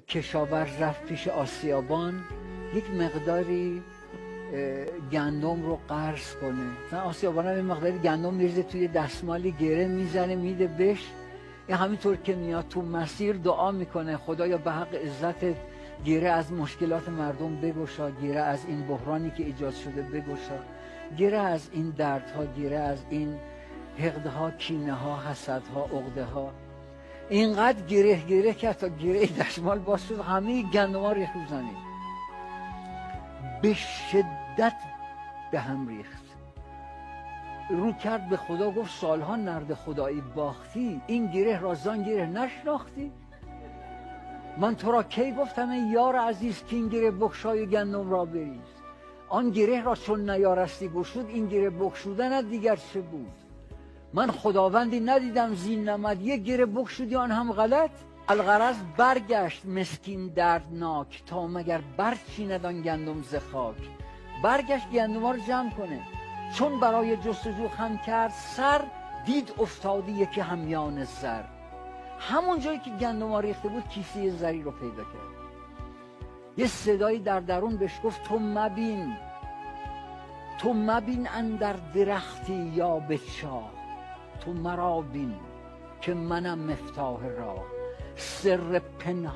کشاورز رفت پیش آسیابان یک مقداری گندم رو قرض کنه. مثلا آسیابان هم این مقداری گندم میریزه توی دستمالی، گره میزنه میده بهش. این همینطور که میاد تو مسیر دعا میکنه خدایا به حق عزتت گره از مشکلات مردم بگشا، گره از این بحرانی که ایجاد شده بگشا، گره از این دردها، گره از این حقدها، کینه ها، حسدها، عقده ها. اینقدر گره کرد تا گره دستمال باز شد، همه گندم ها ریخت رو زمین، به شدت به هم ریخت. رو کرد به خدا گفت سالها نرد خدایی باختی، این گره را زان گره نشناختی؟ من تو را کی گفتم ای یار عزیز که این گره بگشای گندم را بریز؟ آن گره را چون نیارستی گشود، این گره بگشودن دیگر چه بود؟ من خداوندی ندیدم زین نمد، یک گره بگشودی آن هم غلط. الغرض برگشت مسکین دردناک، تا مگر برچیند آن گندم ز خاک. برگشت گندم ها رو جمع کنه، چون برای جستجو خم کرد سر، دید افتادی یکی همیان زر. همون جایی که گندم ها ریخته بود کیسه زری رو پیدا کرد. یه صدایی در درون بهش گفت تو مبین اندر درختی یا به چاه، تو مرا بین که منم مفتاح راه. سر پنهان